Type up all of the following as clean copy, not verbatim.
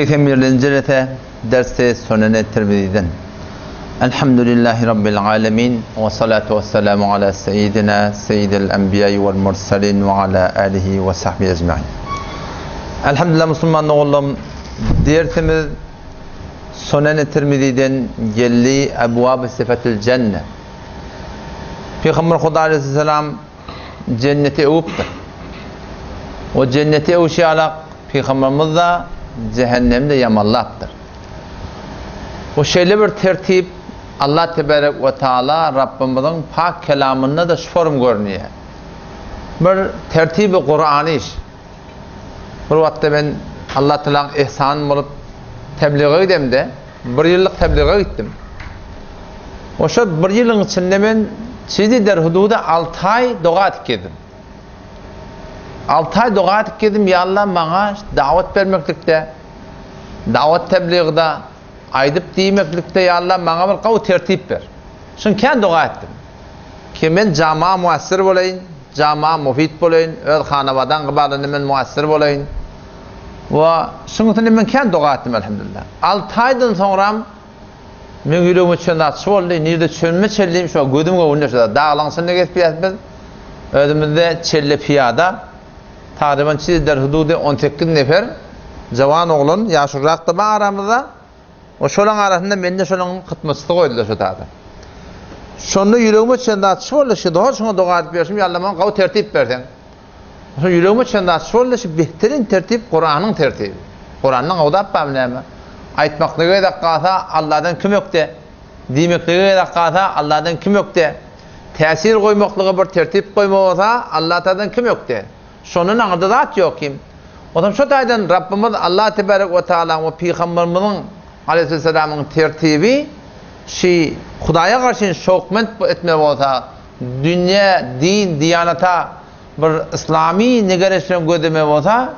81. dersi Sunan-ı Tirmizi'den. Elhamdülillahi Rabbil alemin ve salatu ve selamu ala seyyidina seyyidil enbiya'i vel mursalin ve ala alihi ve sahbihi ecma'in. Elhamdülillah Musulman oğlum, dersimiz Sunan-ı Tirmizi'den gelli ebvab-ı sıfatül cennet. Peygamber Huda aleyhisselam cenneti övüptür. O cenneti övüşüyalak Peygamberimiz de cehennemde yamallaptır. O şeýle bir tertip Allah tebarek ve taala Rabbimizin pak kelamında da şu form görünüyor. Bir tertibi Kur'an'ı iş. Bir vakitte ben Allah Teala'nın ihsanı bulup tebliğe gidemde, bir yıllık tebliğe gittim. O şu bir yılın içinde ben çizdi der hududa 6 ay dogat kedim. 6 ay dogat kedim, ya Allah bana davet vermeklikte, davet tebliğde, aydıp diýmeklikde ya Allah bana bir gawy tertip ver. Şunu kendi dua ettim. Ki men jamaa muassir bolayın, jamaa mufid bolayın, öz hanabadan gıbalını men muassir bolayın. Ve şunu için men kendi dua ettim elhamdülillah. 6 aydan sonra men ýüregim içinde açyp boldy, nirde çönme çelleyim şu gödümge oňaşda dağlansın diye geçip özümizde çelle piyada taqriban çizder hududy 18 nefer jawan oğlan ýaşyrak da aramızda. O şolan arasında mende şolan hytmatçylyk goýdular şu taýda. Şonu ýüregime içinde açyp boldy, şu daha şoňa dua edip berşim, ýa Allah maňa gawy tertip berdiň. Şu ýüregime içinde açyp boldy, şu behtirin tertip Kur'anyň tertibi. Kur'anyň awdap bämnäme? Aýtmaklygy da gata Allah'dan kim ökde? Diýmekliги da gata Allah'dan kim ökde? Täsir goýmaklygy bir tertip goýmagasa Allah'tan kim ökde? Şonun aňyda zat ýok kim? Otam şu taýdan Rabbimiz Allah tebarek we taala we Peygamberimiň aleyhisselamın tertibi şi Hudaýa garşy şokment etme bolsa, dünýä, din, diyanata bir islami negereşen gödeme bolsa,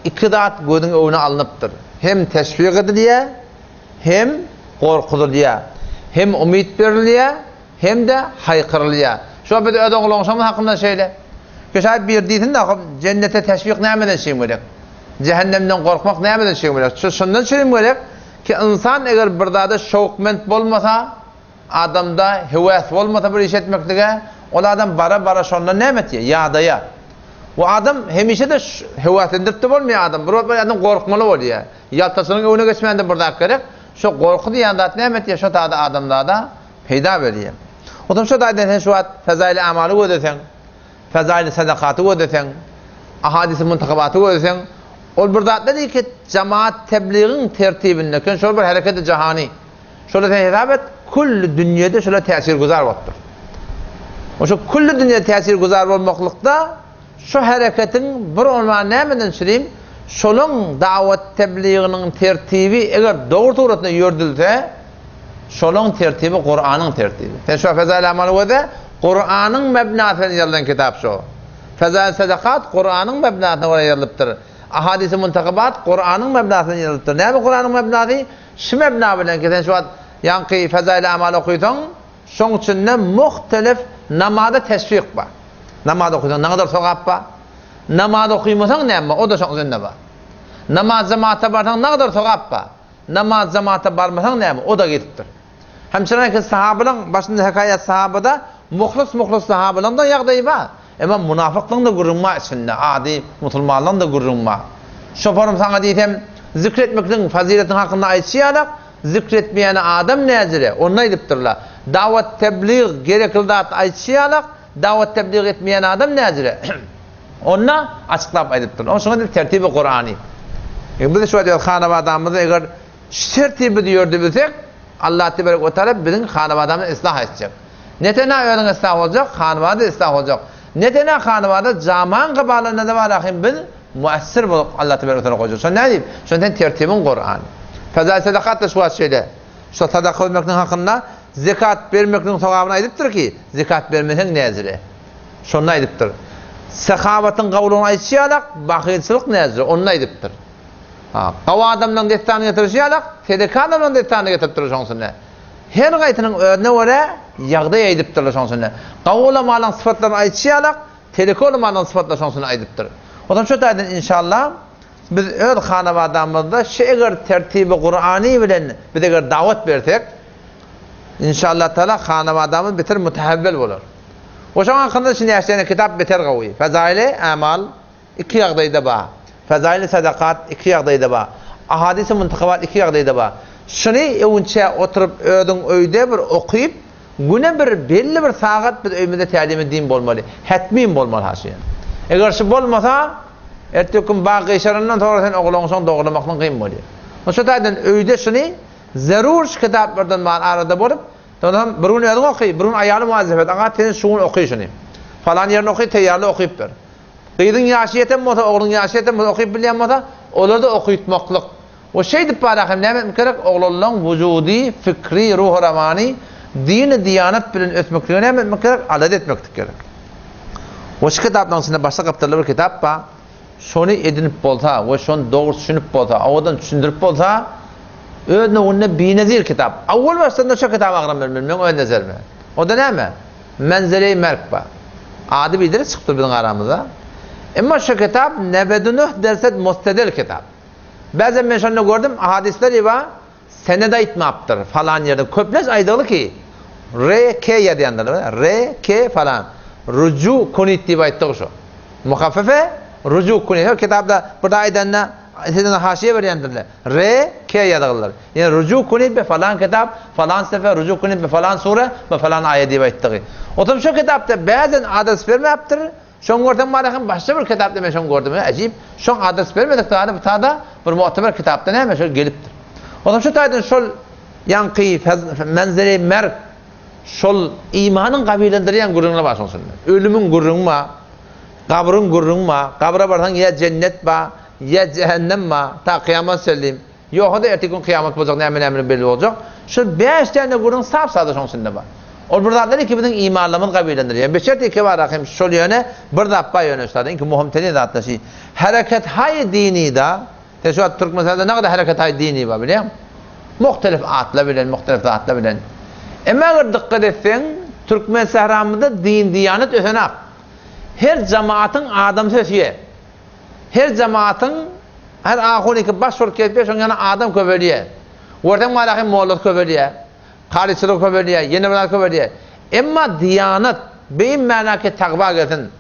iki zat gödüň öňüne alınıpdyr. Hem teswir edilýär, hem gorkudulýar, hem umid berilýär, hem de haýkyrylýar. Şu bir ödün oňşamy hakynda şeýle. Köşäp bir diýsin de cennete teşvik nämeden şeýle gerek? Cehennemden gorkmak nämeden şeýle gerek? Şundan şeýle gerek ki insan eger bir zada şowkment bolmasa, adamda hewas bolmasa bir iş etmeklige, ol adam bara şonda nämet ýa-daýa. O adam hemişe de hewas endirip bolmaýar adam. Bir adam gorkmaly bolýar. Ýaltasynyň öňüne geçmende bir zat gerek. Şu gorku diýen zat nämet ýa şu taýda adamda da peýda berýär. Otam şu taýda şu wagt fazail amaly ödeseň, fazail sadakaty ödeseň, ahadis muntakabaty ödeseň, ol bir zat diýip ki cemaat tebliğin tertibinde ken şol bir hareket cahani. Şol hesabet kull dünýede şol täsir guzar bolupdyr. O şu kull dünýede täsir guzar bolmaklykda şu hareketin bir olma nämeden şireyim, şolun davet tebliğinin tertibi eger dogry turatna ýördülse, şolun tertibi Kur'anyň tertibi. Şu fazail amaly wede Kur'anyň mebnasyny ýazılan kitap şu. Fazail sadakat Kur'anyň mebnasyna göre ýazylypdyr. Ahadis-i muntakabat Kur'anyň mebnasyny ýazylypdyr. Näme Kur'anyň mebnasy? Şu mebna bilen ki sen şu ýanky fazail amaly okuýsaň, şoň içinde muhtelif namazda teswik bar. Namaz okuýsaň ne kadar sowap bar? Namaz okuýmasaň näme? O da şoň üzerinde bar. Namaz jemaata barsaň ne kadar sowap bar? Namaz jemaata barmasaň näme? O da gitipdir. Hemşire ki sahabalar başında hekayet sahabada muhlis sahabalardan ýagdaýy bar. Ama münafıklığın da gurulma içinde, adi musulmanlığın da gurulma. Şu forum sana diýsem, zikretmekliğin faziletinin hakkında aýtýarlar, zikretmeýän adam näzire? Onu aýdypdyrlar. Davet tebliğ gerekli zat aýtýarlar, davet tebliğ etmeýän adam näzire? Onu açıklap aýdypdyrlar. Onu şoňa tertibi Kur'any. Biz de şu diýär hanabadamyzy eger tertibi diýerdi bilsek, Allah tebarek we taala biziň hanabadamyzy islah etjek. Netene öňüň islah boljak, hanabada islah boljak. Netene hanabada jaman gıbalanda da bar ahim bil muassir bolup Allah tebarek ve taala goýjak. Şo nädip? Şondan tertibin Kur'an. Fazail sadakat da şu şeýle. Şu sadaka vermekden hakynda zekat bermekden sogabyny aýdypdyr ki, zekat bermeseň näzire? Şonu aýdypdyr. Sahabatyň gawluny aýtýarlar, bahylçylyk näzire? Onu aýdypdyr. Gawa adamdan destany getirýärler, sedeka adamdan destany getiripdir şoňsyna. Her gaýtynyň özüne göre ýagdaý aýdypdyrlar şoňsyna. Gawa malan sıfatlaryny aýtýarlar, telekol malan sıfatlar şoňsyna aýdypdyr. Odan şu taýdan inşallah biz öz hanabadamızda şeýle tertibi Qur'any bilen biz eger dawat bersek inşallah taala hanabadamız beter mutahawwil bolar. Oşan hakkında şimdi yaşayan kitap beter gawy. Fazaili amal iki ýagdaýda ba. Fazaili sadakat iki ýagdaýda ba. Ahadis-i muntakabat iki ýagdaýda ba. Şunu öwünçe oturup ödüň öýde bir okuyup güne bir belli bir saat biz öýmede tälim edin bolmaly. Hetmin bolmaly haşy. Eger şu bolmasa ertekin bagy işarından sonra sen ogulaňyň doglamaklyň gyn bolýar. Oşa taýdan öýde şunu zarur kitaplardan man arada bolup tamam birun ödüň oky, birun aýaly muazzafat, aňa ten şuny oky şunu. Falan ýerine oky, teýýarly okyp ber. Gyýdyň ýaşyýetem bolsa, ogluň ýaşyýetem bolsa okyp bilýän bolsa, olary da okuytmaklyk. O şey dip barahim näme gerek oglanlaryň wujudi, fikri, ruh ramani, din, diyanat bilen ötmekligine näme gerek adat etmeklik gerek. O şu kitapdan sonra başka kapitally bir kitap ba. Şonu edinip bolsa, we şonu dogry düşünip bolsa, awadan düşündirip bolsa, öňe onne binezir kitap. Awwal başlanda şu kitap agram bilmem, öňe nazarma. O da näme? Manzara-i merk ba. Ady bilir çykdy biziň aramyzda. Emma şu kitap nebedunu derset mustadil kitap. Bazen ben şunu gördüm, hadisleri var, senede aitmaptır falan yerde. Köples aydalı ki, R, K ya diyenler, R, K falan. Rucu kunit diye ayttık şu. Muhaffefe, rucu kunit. Kitapta burada aydanına, haşiye veriyendirler. R, K ya dağılır. Yani rucu kunit be falan kitap, falan sefer, rucu kunit be falan sure, be falan ayet diye ayttık. Otom şu kitapta bazen adres verme yaptırır. Şon gördüm barahım başka bir kitapta ben şon gördüm. Acayip. Şon adres vermedik daha bir tada bir muhteber kitapta näme şol gelipdir. Otam şu taýdan şol yanqi manzara merk şol imanyň gabilendirýän gurrunla başlansın. Ölümün gurrunma, kabryň gurrunma, kabra barsaň ya cennet ba, ya cehennem ba, ta kıyamet selim. Ýok-da ertekin kıyamet boljak näme belli boljak. Şol 5 tane gurrun sap-sady şonsunda ba. O buradadır ki bizim imanlamın kabilendir. Beşert iki var akım şol yöne bir dabba yöne üstadı. İnki muhimteni de hatta şey. Hareket hay dini da teşebbüs Türk meselede ne kadar hareket hay dini var biliyor musun? Muhtelif atla bilen, muhtelif atla bilen. Ama eğer dikkat etsen Türkmen sehramında din diyanet ösenak. Her cemaatin adam sesiye. Her cemaatin her ahuni ki baş sork etme şon yana adam köbeliye. Ordan malakı moğolot köbeliye. Karışılık köbeliye, yeni bir köbeliye. Emma diyanet beyin manaki takva gelsin.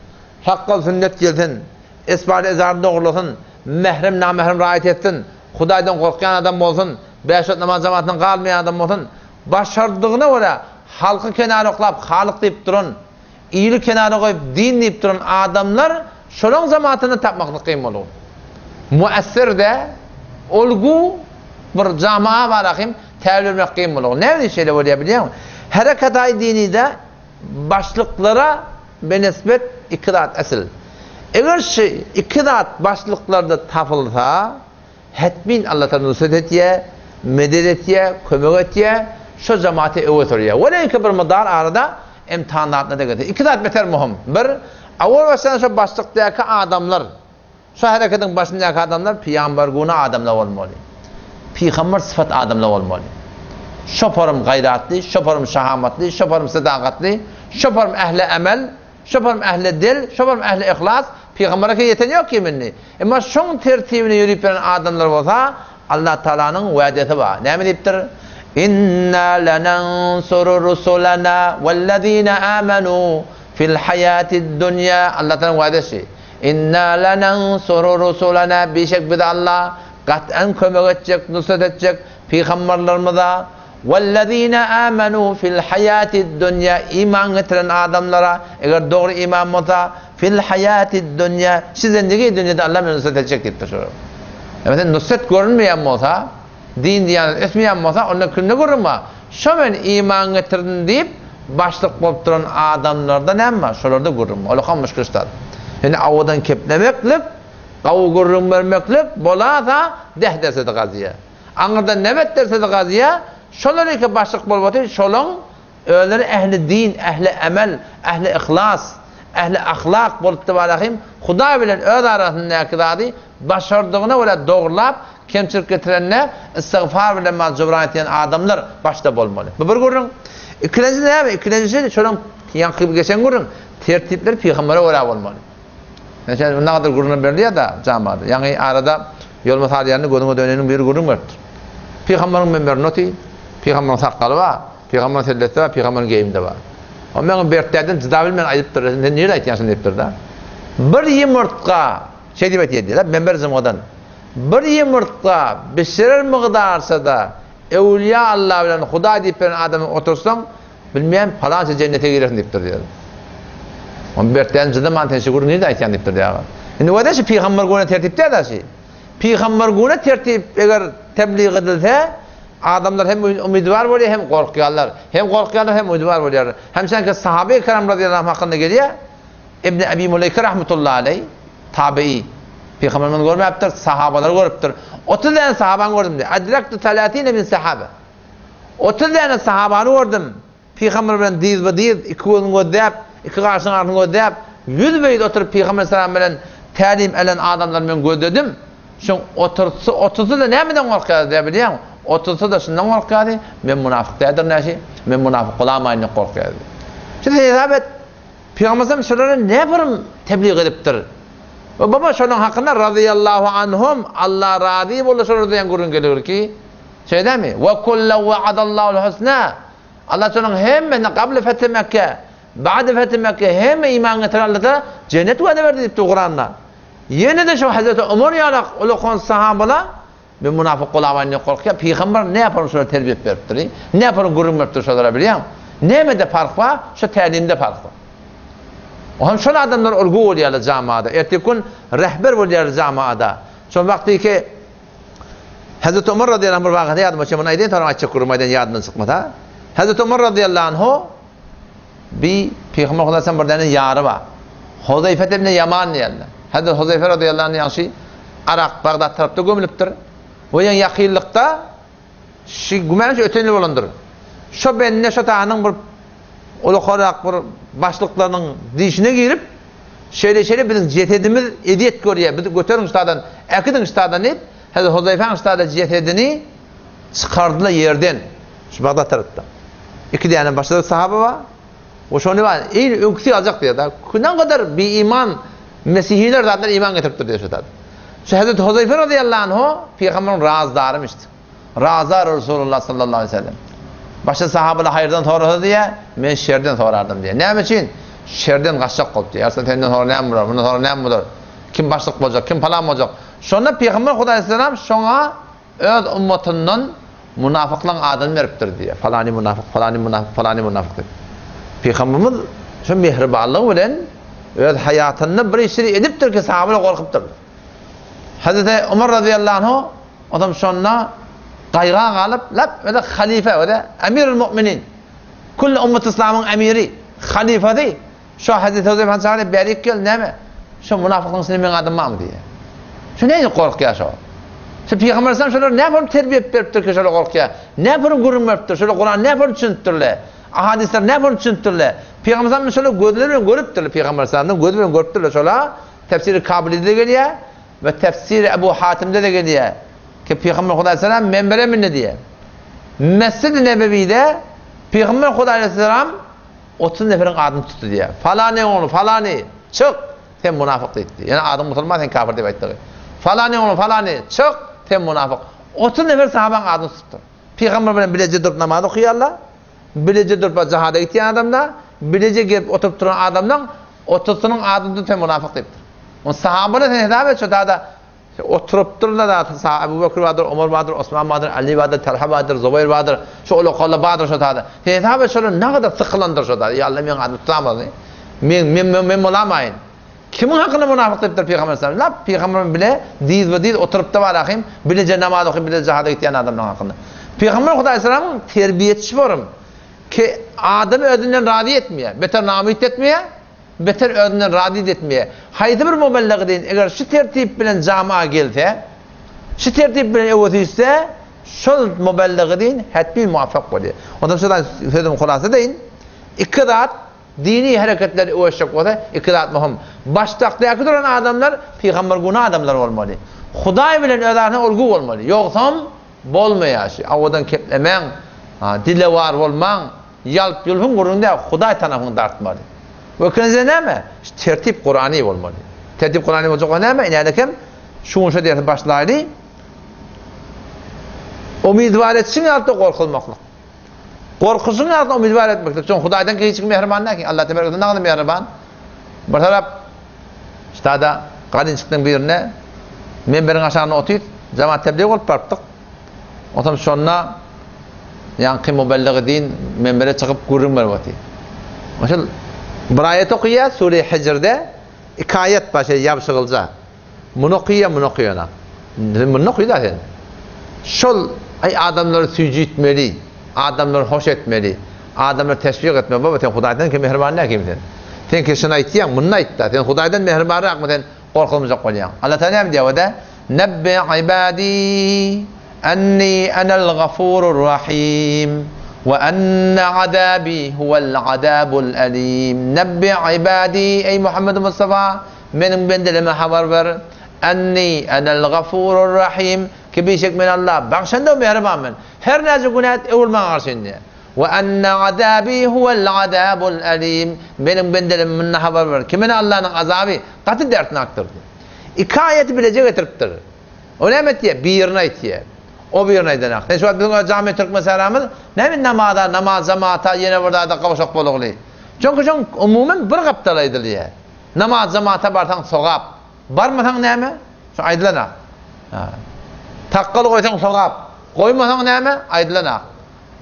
Hakka sünnet gelsin. Esbali ezarı doğrulsun. Mehrem namehrem rahat etsin. Hudaydan korkan adam olsun. Beşot namaz cemaatinden kalmayan adam olsun. Başardığına göre halkı kenara koyup halık deyip durun. İyilik kenara koyup din deyip durun adamlar şolun cemaatini tapmaklık kıyım olur. Müessir de olgu bir camiye var akım təvlirmək qeym olur. Ne bir şeyle oluyor biliyor musun? Harekat-i dini de başlıklara benisbet ikidat asıl. Eğer şey ikidat başlıklarda tafılsa hetmin Allah'tan nusret etiye, medet etiye, kömek etiye, şu cemaati evet oluyor. Veleyin ki bir madar arada imtihanatına da getir. İkidat beter muhim. Bir, avval başlayan şu başlıktaki adamlar, şu hareketin başındaki adamlar peygamber guna adamlar olmalı. Peygamber sıfat adamlar olmalı. Şoparım gayratlı, şoparım şahamatlı, şoparım sadakatlı, şoparım ehli emel, şoparım ehli dil, şoparım ehli ihlas. Peygamber'e ki yeten yok kiminli. Ama şun tertibini yürüyüp veren adamlar olsa Allah Teala'nın vaadeti var. Ne mi deyiptir? İnna lenansuru rusulana vellezine amenu fil hayatid dünya. Allah Teala'nın vaadeti. İnna lenansuru rusulana bişek bir de Allah kat'en kömek edecek, nusret edecek peygamberlerimize. وَالَّذ۪ينَ آمَنُوا فِي الْحَيَاةِ الدُّنْيَا iman getiren adamlara eğer doğru iman olsa fil hayati dünya şu zindagi dünyada Allah nusret edecek deyiptir. Evet nusret görünmeyen olsa din diyanet etmeyen olsa onlar künde görünme. Şu ben iman getirdim deyip başlık bolup duran adamlarda ne var? Şolarda görünme. Ola kalmış kışlar. Yani avadan keplemeklik, kavu görünmeklik bolasa deh derse de gaziye. Anırdan nevet derse de gaziye şoları ki başlık bolup atıyor. Şolun öğleri ehli din, ehli emel, ehli ihlas, ehli ahlak bolup da barahim Huda bilen öz arasında akıdadı başardığına öyle doğrulap kemçilik getirenler istiğfar bilen mazcubran eten adamlar başta bolmalı. Bu bir görün. İkinci ne abi? İkincisi de şolun yankı geçen görün. Tertipler peygambere öyle olmalı. Mesela ne kadar görünür belli ya da camiada. Yani arada Yol masallarını gözüne dönenin bir gurun vardır. Peygamberin memnuniyeti, peygamberin sakalı var, peygamberin selleti var, peygamberin giyimde var. Ama ben bertlerden cıdabil men ayıptır. Niye aytyansın deyiptir da? Bir yumurtqa, şey deyip aytiyediler, memberizm odan. Bir yumurtqa pişirir miqdarsa da evliya Allah bilen Huda deyip veren adamı otursan, bilmeyen falanca cennete girersin deyiptir diyor. Ama bertlerden cıdaman teşekkür niye aytyan deyiptir diyor. Şimdi o da şu peygamber gune tertipte adaşı. Peygamber gune tertip eğer tebliğ edilse, adamlar hem umidvar oluyor hem korkuyorlar. Hem korkuyorlar hem umidvar oluyor. Hem sanki sahabe-i kiram radıyallahu anh hakkında geliyor. İbn Abi Muleyke rahmetullahi aleyh tabi'i. Peygamberimiz görmeyiptir, sahabalar görüptür. 30 tane sahaban gördüm diyor. Adraktu 30 bin sahabe. 30 tane sahabanı gördüm. Peygamber bilen diz ve diz, iki gözünü gözdeyip, iki karşının ardını gözdeyip, 100 beyt oturup Peygamber sallallahu aleyhi ve sellem ta'lim eden adamları ben gözledim. Şun 30'u da nemeden korkuyordu diye biliyor musun? 30'u da şundan korkuyordu. Ben münafık değildir ne şey? Ben münafık olamayın korkuyordu. Şimdi hesap et. Peygamber şunları ne yaparım tebliğ ediptir? Ve baba şunun hakkında radıyallahu anhum Allah razı oluşur diyen gurun geliyor ki şey değil mi? Ve kullu vaadallahu husna. Allah şunun hem kabl fethi Mekke, ba'de fethi Mekke hem iman getirenlere cennet vaadi verdi deyipti Kur'an'da. Yine de şu Hazreti Ömer yalak ulukon sahabala bir münafık olamayın korkuyor. Peygamber ne yaparım şöyle terbiye veriptir? Ne yaparım gurun veriptir şöyle biliyor musun? Nemede fark var? Şu talimde fark var. O hem şöyle adamlar olgu oluyorlar camiada. Ertekun rehber oluyorlar camiada. Son vakti ki Hazreti Ömer radıyallahu anh vakti yadıma çemen ayden tarım açık kurumaydan yadından çıkmadı. Hazreti Ömer radıyallahu anh bir Peygamber Aleyhisselam birden yarı var. Huzeyfe ibn Yaman diyorlar. Hazreti Huzeyfe radıyallahu anh yanşı Arak, Bağdat tarafta gömülüptür. O yan yakınlıkta gümenç ötenli olandır. Şu benimle şu tağının bir ulukorak bir başlıklarının dişine girip şeýle bizim cetedimiz ediyet görüyor. Biz götürün ustadan, ekidin ustadan deyip Hazreti Huzeyfe'nin ustadan cetedini çıkardılar yerden. Şu Bağdat tarafta. İki tane başladı sahabe var. O şunu var. İyi önküsü alacak diyor da. Ne kadar bir iman Mesihiler zaten iman getiriptir diyor şu tadı. Şu Hazreti Huzeyfe radıyallahu anh Peygamber'in razdarımıştı. Razar Resulullah sallallahu aleyhi ve sellem. Başka sahabeler hayırdan soradı diye, ben şerden sorardım diye. Ne için? Şerden kaçacak kop diye. Aslında senden sonra ne olur, bundan sonra ne olur? Kim başlık olacak, kim falan olacak? Sonra Peygamber Aleyhisselam şuna öz ümmetinin münafıklığın adını veriptir diye. Falani münafık, falani münafık, falani münafık diye. Peygamberimiz şu mehribanlığı bilen öz hayatını bir işleri ediptir ki sahabeler korkuptur. Hazreti Ömer radıyallahu anh adam sonra qayğan alıp öyle halife öyle emirül müminin kull ümmet İslam'ın emiri halifesi şu Hazreti Huzeyfe Hazretleri berik gel neme şu münafıklığın seni ben adamım diye. Şu neydi korkuyor şu? Şu Peygamber Aleyhisselam şöyle ne yapalım terbiye veriptir ki şöyle korkuyor. Ne yapalım gurur veriptir şöyle Kur'an ne yapalım çüntürle. Ahadisler ne yapalım çüntürle. Peygamber Aleyhisselam şöyle gözlerini görüptür Peygamber Aleyhisselam'ın gözlerini görüptür şöyle tefsiri Kabili'de de geliyor ve tefsiri Ebu Hatim'de de geliyor. Ki Peygamber Aleyhisselam menbere minne diye. Mescid-i Nebevi'de Peygamber Aleyhisselam 30 neferin adını tuttu diye. Falani oğlu falani çık sen münafık dedi. Yani adım musulman sen kafir diye aytdı. Falani oğlu falani çık sen münafık. 30 nefer sahabanın adını tuttu. Peygamber bilen bilece durup namaz okuyorlar. Bilece durup cihada gittiğin adamda, bilece gelip oturup duran adamdan 30'unun adını tuttu sen münafık dedi. O sahabeler sen hesap et şu da oturup dururlar da Ebu Bekir vardır, Ömer vardır, Osman vardır, Ali vardır, Talha vardır, Zubayr vardır, şu ulukolla vardır şu da. Hesap et şöyle ne kadar sıkılandır şu da. Ya Allah men adını tutamaz. Men olamayın. Kimin hakkında münafık deyiptir Peygamber sallallahu aleyhi ve sellem? Peygamber bile diz ve diz oturup da var akım, bilece namaz okuyup bile cihada gittiğin adamın hakkında. Peygamber Aleyhisselam'ın terbiyetçi varım ki adamı özünden razı etmeye, beter namit etmeye, beter özünden razı etmeye. Haydi bir mübelleği deyin, eğer şu tertip bilen camiye gelse, şu tertip bilen evotiyse, şu mübelleği deyin, hatmi muvaffak oluyor. Ondan sonra sözüm kulası deyin, iktidat, dini hareketleri ulaşacak olsa, iktidat mühim. Baştaktaki duran adamlar, Peygamber günah adamlar olmalı. Huday bilen özlerine olgu olmalı. Yoksa, bolmaya şey. Avadan keplemen, dile var olman, yalp yulhun gurunda Huday tarafını dartmalı. Bu kınıza ne mi? Tertip Kur'an'ı olmalı. Tertip Kur'an'ı olacak ne mi? İnanırken şuňuşa diýip başlaýdy. Umidwar etsin ýa-da gorkulmaklyk. Gorkusyň ýa-da umidwar etmeklik. Şoň Hudaýdan hiç kim mehriban näki? Allah tebaraka ve taala mehriban. Bir tarap ştada galynçykyň birine men biriň aşagyna otyp, jamaat tebliğ bolup barpdyk. Otam şonna ýa-da muballigy din menbere çykyp gurrun berýär. Maşal bir ayet okuýar Sure Hicr'de 2 ayet başa ýapşygylja. Muny okuýana. Muny okuýar sen. Şol ay adamlar süjü etmeli, adamlar hoş etmeli, adamlar teswir etmeli. Baba sen Hudaýdan kim mehriban näkim sen? Sen keşin aýtýan, muny aýtdy. Sen Hudaýdan mehribanrak sen gorkulmajak bolýan. Allah Taala hem diýär da nabbi ibadi anni anal gafurur rahim ve enne adabi huvel adabul alim. Nabbi ibadi ey Muhammed Mustafa menim bendeleme habar ver. Anni anal gafurur rahim. Kibişek men Allah bagşanda mehriban men. Her näze günät ewilme garşyndy. Ve enne adabi huvel adabul alim. Benim bendelim men habar ver. Kimen Allah'ın azabı gaty dertini aktırdy. 2 ayeti bilecek getiripdir. O näme diýär? Birini aýtýar. O birini aýdan. Ne şu bizim cami Türk meselamız näme namaz zamata yine burada da kavuşak bolugly. Çünkü şoň umumen bir gaptal aýdylýar. Namaz zamata barsaň sogap. Barmasaň näme? Şu aýdylana. Taqqal koysaň sogap, koymasaň näme? Aýdylana.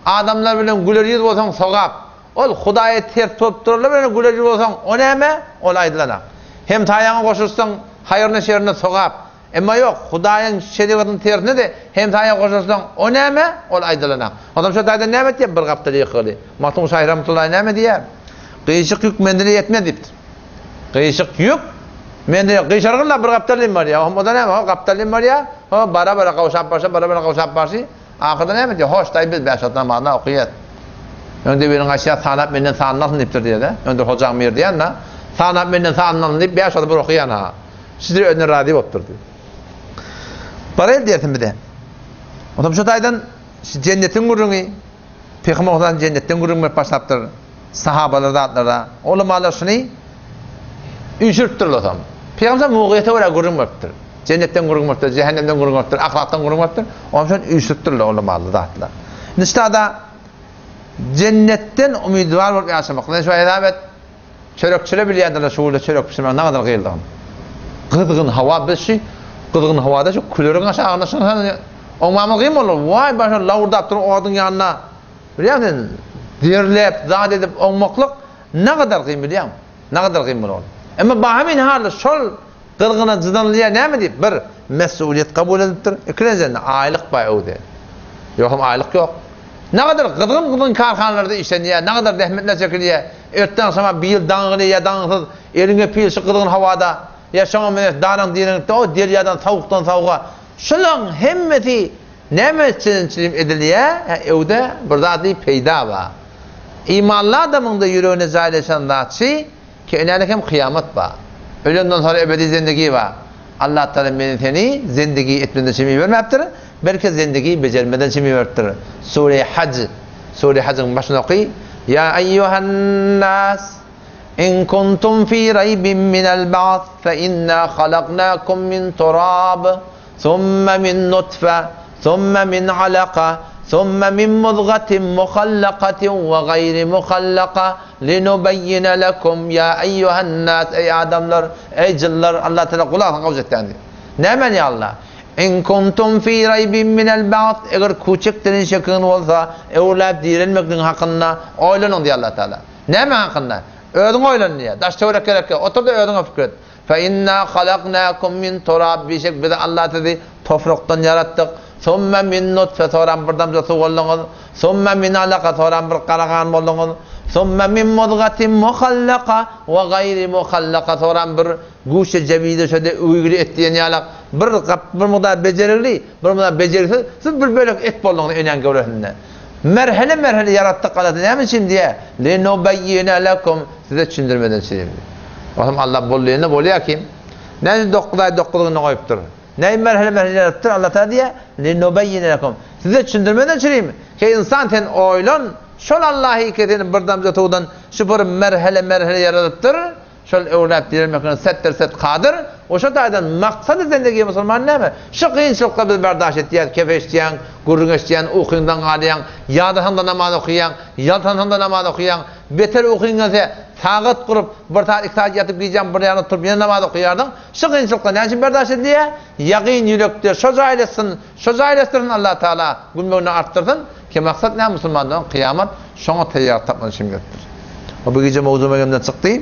Adamlar bilen güler ýüz bolsaň sogap. Ol Hudaýa ters topturlar bilen güler ýüz bolsaň o näme? Ol aýdylana. Hem taýaňa goşursaň haýyrna şerine sogap. Emma ýok, Hudaýyň şeriatyny tersine de hem taýaňa goşursaň o näme? Ol aýdylana. Adam şu taýda näme diýip bir gapda ýykyly. Matum Şaýr rahmetullahi näme diýär? Gyýşyk ýük mendile ýetmez diýipdir. Gyýşyk ýük men de gyşargynla bir gaptalym bar ya. Oda näme? O gaptalym bar ya. O bara gawşap başa, bara gawşap başy. Ahyrda näme diýär? Hoş taý biz beşatdan magna okuýat. Önde biriň aşağı sanap menden sanalyn diýipdir diýär. Önde hojam mer diýär na. Sanap menden sanalyn diýip beşatda bir okuýan ha. Sizler önüne radi bopdur diýär. Barel diýerdim bir de. Otam şu taýdan jennetiň gurruny, Peygamberden jennetden gurruny başlapdyr. Sahabalar zatlara, ulamalar şuny üşürtdir otam. Peygamber mugyýete wara gurrun bopdur. Cennetten gurrun bopdur, cehennemden gurrun bopdur, ahlakdan gurrun bopdur. Oňa şon üşürtdirler ulamalar zatlar. Niştada cennetten umidwar bolup ýaşamak. Şu edabet çörekçile bilýärler şuwda çörek pişirmek ne kadar gyldygy. Gıdgın hava beşi, gıdgın havada şu külörün aşağına şan oňmamy gym bolur. Vay başa lawurdap turup oňdyň ýanyna. Bilýärsiň, dirlep, zat edip oňmaklyk ne kadar gym bilýär? Ne kadar gym bolur. Emma bahamin harda şol gırgına jydanlýar näme diýip bir mesuliyet kabul edipdir. Ikinciden aýlyk baýudy. Ýok, aýlyk ýok. Ne kadar gıdgın karhanlarda işlenýär, ne kadar zähmetler çekilýär. Erten sama bir ýyl daňyly ýa daňsyz eliňe pilşi gıdgın hawada ýaşaňa men daraň diýen o derýadan sawukdan sawuga. Şolaň hemmeti näme üçin edilýär? Ewde bir zady peýda bar. İmanly adamyň da ýüregine zaýlaşan zatçy ki öňäde hem kıyamet bar. Ölenden sonra ebedi zindagi bar. Allah Taala meni seni zindagi etmeden çimi bermepdir. Belki zindagi bejermeden çimi beripdir. Sure Hac. Sure Hac'ın başına oky. Ya eyyuhan nas in kuntum fi raybin minel ba'th fe inna halaqnakum min turab thumma min nutfe thumma min alaqa thumma min mudghatin mukhallaqatin ve gayri mukhallaqa linubayyina lakum ya eyyuhan nas ey adamlar ey jinlar Allah Teala kulağına kavuz etdi. Nämen ya Allah? In kuntum fi raybin minel ba'th eger kuçekden şekyn bolsa ewlap dirilmekden hakynda oýlanyň diýär Allah Teala. Näme hakynda? Özüň oýlan diýär. Daş töwrek gerek. Oturda özüňe fikir et. Fe inna halaqnakum min turab bişek biz Allah dedi toprakdan yarattık. Summa min nutfe soran birden bir suw bolýan. Summa min alaqa soran bir qaragan bolýan. Summa min mudghatin mukhallaqa ve gayri mukhallaqa soran bir guşe jebide şöde uýguli etdiýen ýalak bir mudar bejerikli, bir mudar beceriksiz, siz bir bölek et bolýan öňen görürsünde. Merhele yarattık qaladı. Näme üçin diýär? Linubayyina lakum size düşündirmeden söýüp. Oğlum Allah bolýany bolýar kim? Näme dokdygyny goýupdyr. Näme merhele yaratdyr Allah Taala diýär? Linubayyina lakum. Size düşündirmeden söýüp. Ki insan ten oýlan, şol Allah hikmetini birden zatowdan şu bir merhele yaratypdyr. Şol öwrap dirilmekden set qadir. Oşa taýdan maksadı zendegi musulman näme? Şu kynçylykla biz berdaş etýär, kefeşdiýän, gurrun eşdiýän, ukyndan galýan, ýadahanda namaz okuyan, yaltanhanda namaz okuyan, beter okuyňa tagat kurup bir taat iktaat yatıp giyeceğim bir yana turup yine namaz okuyardın. Şu kynçylykla näçe berdaş etdiýär? Ýagyn ýürekde şo jaýlasyn Allah Taala gülmegini artdyrdın. Ki maksat ne musulmandan kıyamet şoňa taýýar tapmaşym götür. O bu gece mowzumagymdan çykdy.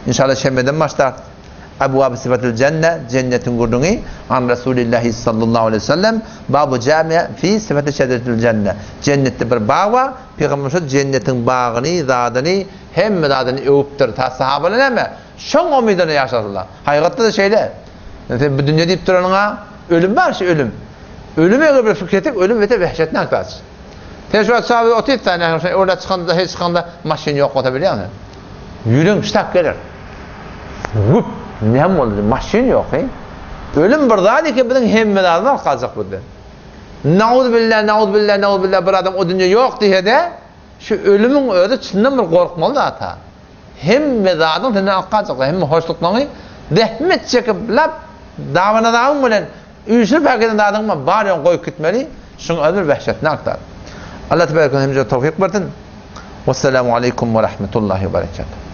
İnşallah şembeden başlar. Abwab sifatul cennet, cennetin gurduny an Rasulullah sallallahu aleyhi ve sellem babu cami fi sifati şedetul cennet. Cennette bir bağ var. Peygamber şu cennetin bağını, zadyny hemme zadyny öwüpdir. Ta sahabalar näme? Şoň umydyny ýaşadylar. Haýgatda da şeýle. Bu dünýä diýip duranyňa ölüm bar, şu ölüm. Ölüme bir fikretip ölüm öte vehşetli aktas. Teswir sahabe 30 tane orada çıkanda hiç çıkanda maşin yok otabiliyor musun? Yürüm ştak gelir. Vup ne oldu? Maşin yok. Ölüm burdaydı ki bizim hemmelerden kalacak burada. Naud billah bir adam o dünya yok diye de şu ölümün öyle çınnem bir korkmalı ata. Hemmelerden tane kalacak. Hem hoşluklarını dehmet çekip lap davana davun bilen üsül paketinde adamı bari koyup gitmeli. Şun ödül vehşetini aktar. Allah tebarek ve tehemce tevfik versin. Vesselamu aleyküm ve rahmetullahi ve berekatuhu.